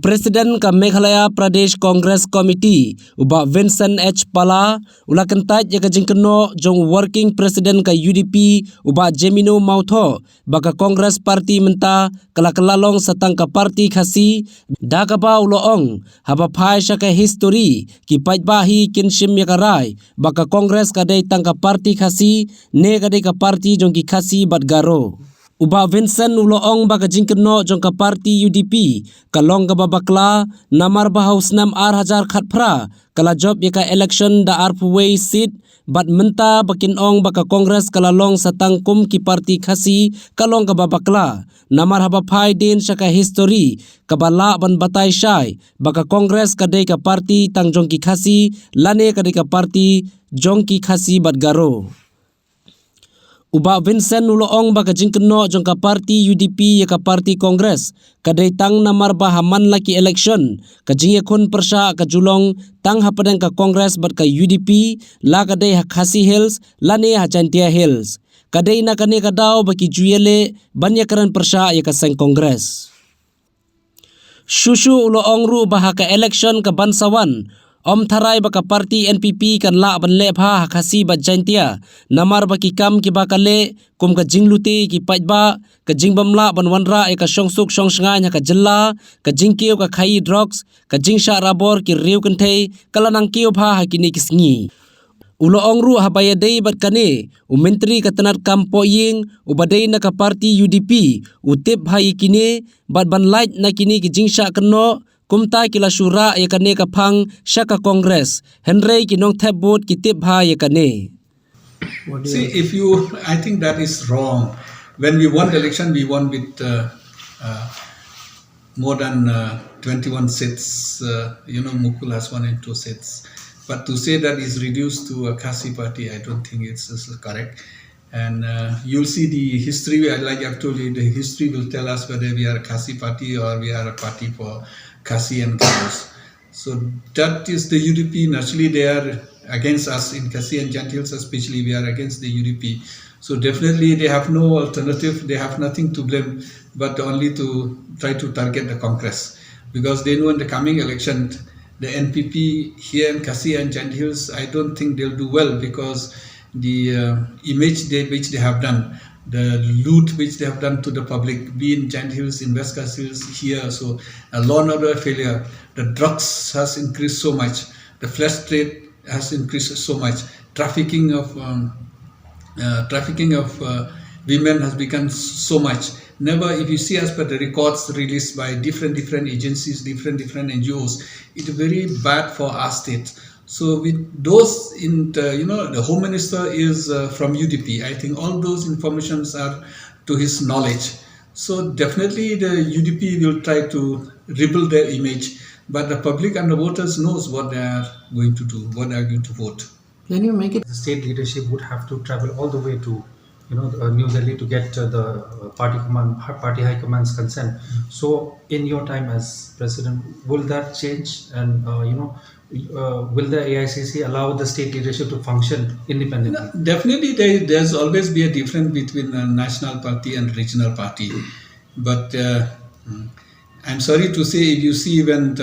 Presiden ka Meghalaya Pradesh Congress Committee uba Vincent H Pala ula Kyntait ya ka Kynnoh jong working president ka UDP uba Jemino mautho baka Congress party menta kala kalalong satang ka party khasi daga ba uloong haba phai sha ka history ki paitbahi kinshim ya karai baka Congress ka dei tang ka party khasi ne ka dei ka party jong ki khasi batgaro uba Vincent uloong baka Kynnoh jong ka party UDP kalong ka babakla namar bahaus 6,000 khatphra kala job yaka election da arpway seat bat menta bakin ong baka Congress kala long satang kum ki party khasi kalong ka babakla namar haba phai din saka history kabala ban batai shai baka Congress kadai ka party tang jong ki khasi lane kadai ka party jong ki khasi batgaro uba Vincent uloong baka Kynnoh jong ka party UDP ya ka party Congress kadai tang namar bahaman laki election ka jinge khun persha ka julong tang hapadang ka Congress bat ka UDP la kadai ha khasi hills lane ha Kyntait hills kadai na kane ka daw baki juyele banya karan persha ya ka sang Congress Shushu uloong ru baha ka election ka Bansawan Om tharai baka party NPP kan la ban le pha khasi ba Kyntait namar baki kam ki bakale kum ka jinglute ki paitba ka jingbamla ban wanra e ka songsuk songsnga nya ka jilla ka jingkeu ka khai drugs ka jingsha rabor ki riu Kyntait kalanang keu pha hakini kisngi uloong ru habaya dei bat kane menteri katanat kampo ying ubadei na ka party UDP utip bhai kine bat ban light na kini ki jingsha Kynnoh kumta kila shura ya kane ka phang shaka Congress Henry kinong thebot kitip bha ya kane See, I think that is wrong. When we won the election, we won with more than 21 seats. Mukul has won in 2 seats. But to say that is reduced to a Khasi party, I don't think it's correct. And you'll see the history, like I've told you, the history will tell us whether we are a Khasi party or we are a party for Khasi and Kynnoh. So that is the UDP. Naturally, they are against us in Khasi and Kynnoh, especially we are against the UDP. So definitely they have no alternative. They have nothing to blame, but only to try to target the Congress. Because they know in the coming election, the NPP here in Khasi and Kynnoh, I don't think they'll do well because the image which they have done, the loot which they have done to the public, be in Kynnoh Hills, in West Khasi Hills, here, so a law and order failure. The drugs has increased so much. The flesh trade has increased so much. Trafficking of women has become so much. Never, if you see as per the records released by different agencies, different NGOs, it's very bad for our state. So with those the Home Minister is from UDP. I think all those informations are to his knowledge. So definitely the UDP will try to rebuild their image, but the public and the voters knows what they are going to do, what they are going to vote. Can you make it? The state leadership would have to travel all the way to New Delhi to get the party high command's consent. So in your time as president, will that change? And will the AICC allow the state leadership to function independently? No, definitely, there's always be a difference between a national party and regional party. But I'm sorry to say, if you see when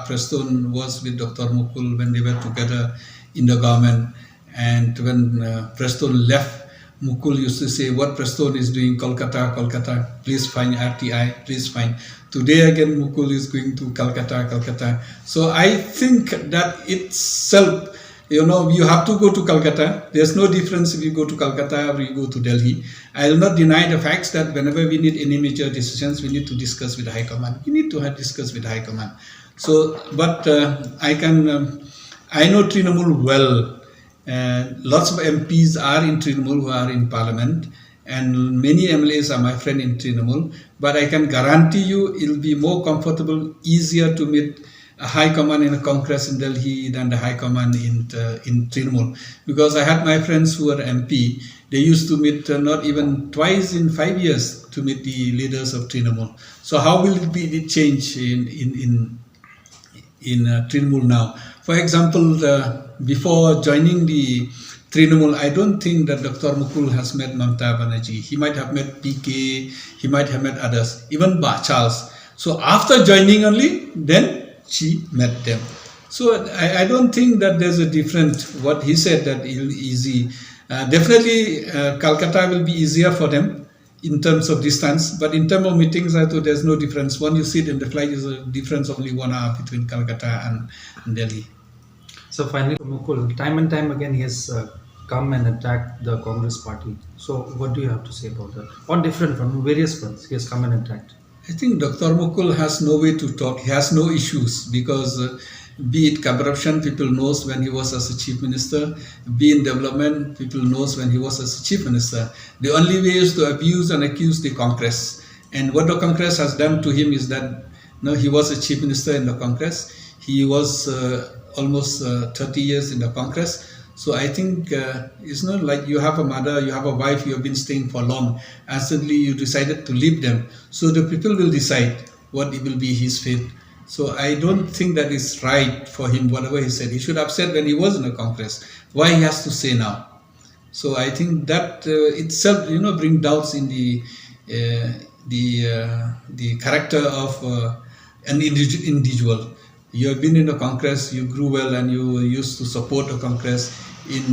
Preston was with Dr. Mukul, when they were together in the government, and when Preston left, Mukul used to say, what Preston is doing, Kolkata, please find RTI, please find. Today again, Mukul is going to Calcutta. So I think that itself, you have to go to Calcutta. There's no difference if you go to Calcutta or you go to Delhi. I will not deny the facts that whenever we need any major decisions, we need to discuss with High Command. We need to discuss with High Command. So, but I know Trinamool well. Lots of MPs are in Trinamool who are in Parliament, and many MLAs are my friend in Trinamool. But I can guarantee you, it'll be more comfortable, easier to meet a High Command in a Congress in Delhi than the High Command in Trinamool. Because I had my friends who were MP, they used to meet not even twice in 5 years to meet the leaders of Trinamool. So how will it be the change in Trinamool now? For example, before joining the Trinamool, I don't think that Dr. Mukul has met Mamta Banerjee. He might have met PK, he might have met others, even Charles. So after joining only, then she met them. So I don't think that there's a different, what he said that easy. Definitely Calcutta will be easier for them in terms of distance, but in terms of meetings, I thought there's no difference. When you sit in the flight, is a difference of only 1 hour between Calcutta and Delhi. So finally, Mukul, time and time again, he has come and attacked the Congress party. So what do you have to say about that? On different from various fronts, he has come and attacked. I think Dr. Mukul has no way to talk. He has no issues because be it corruption, people knows when he was as a chief minister. Be in development, people knows when he was as a chief minister. The only way is to abuse and accuse the Congress. And what the Congress has done to him is that he was a chief minister in the Congress. He was almost 30 years in the Congress. So I think it's not like you have a mother, you have a wife, you have been staying for long, and suddenly you decided to leave them. So the people will decide what will be his fate. So I don't think that is right for him, whatever he said. He should have said when he was in the Congress. Why he has to say now? So I think that itself, bring doubts in the character of an individual. You have been in the Congress, you grew well, and you used to support the Congress in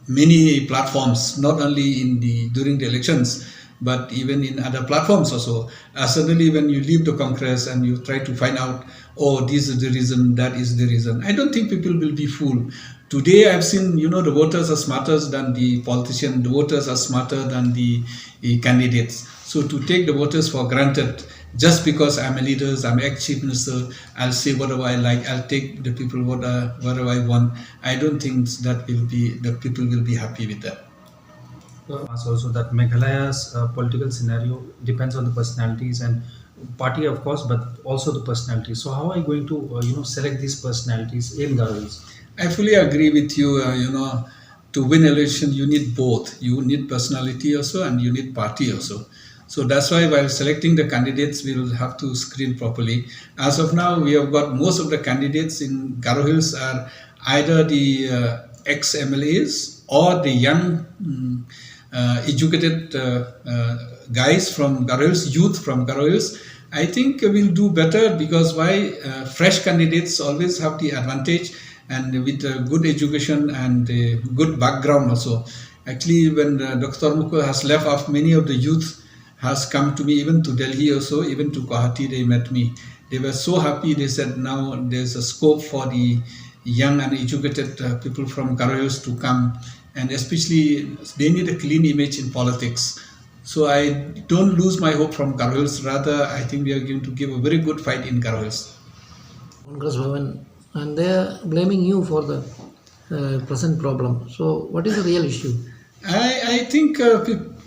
many platforms, not only during the elections, but even in other platforms also. Suddenly when you leave the Congress and you try to find out, oh, this is the reason, that is the reason. I don't think people will be fooled. Today I've seen, the voters are smarter than the politicians, the voters are smarter than the candidates. So to take the voters for granted, just because I'm a leader, I'm ex-chief minister, I'll say whatever I like, I'll take the people whatever I want. I don't think that the people will be happy with that. Also that Meghalaya's political scenario depends on the personalities and party, of course, but also the personalities. So how are you going to select these personalities in Garoils? I fully agree with you. To win election, you need both. You need personality also, and you need party also. So that's why while selecting the candidates, we will have to screen properly. As of now, we have got most of the candidates in Garo Hills are either the ex-MLAs or the young educated guys from Garo Hills, youth from Garo Hills. I think we'll do better because fresh candidates always have the advantage, and with good education and good background also. Actually, when Dr. Mukul has left off, many of the youth has come to me, even to Delhi also, even to Guwahati, they met me. They were so happy. They said now there's a scope for the young and educated people from Garo Hills to come, and especially they need a clean image in politics. So I don't lose my hope from Garo Hills. Rather, I think we are going to give a very good fight in Garo Hills. Congress Bhavan, and they are blaming you for the present problem. So what is the real issue? I think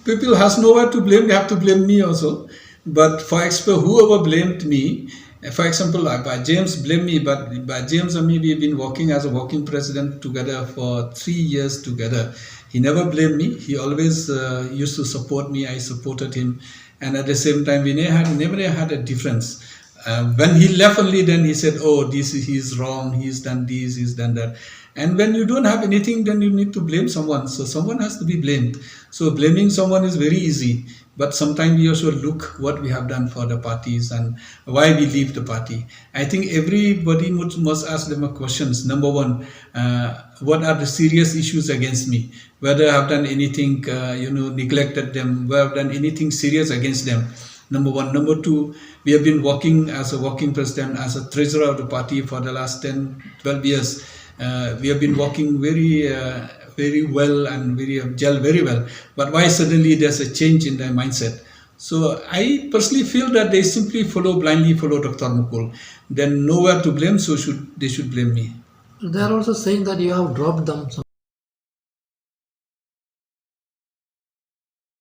people has nowhere to blame. They have to blame me also. But for example, whoever blamed me, for example, James blamed me, but by James and me, we've been working as a working president together for 3 years together. He never blamed me. He always used to support me. I supported him. And at the same time, we never had a difference. When he left only, then he said, oh, he's wrong, he's done this, he's done that. And when you don't have anything, then you need to blame someone. So someone has to be blamed. So blaming someone is very easy. But sometimes we also look what we have done for the parties and why we leave the party. I think everybody must ask them questions. Number one, what are the serious issues against me? Whether I have done anything, neglected them, whether I have done anything serious against them. Number one. Number two, we have been working as a working president, as a treasurer of the party for the last 10, 12 years. We have been working very well and gel very well. But why suddenly there's a change in their mindset? So I personally feel that they simply blindly follow Dr. Mukul. Then nowhere to blame, so they should blame me. They are also saying that you have dropped them.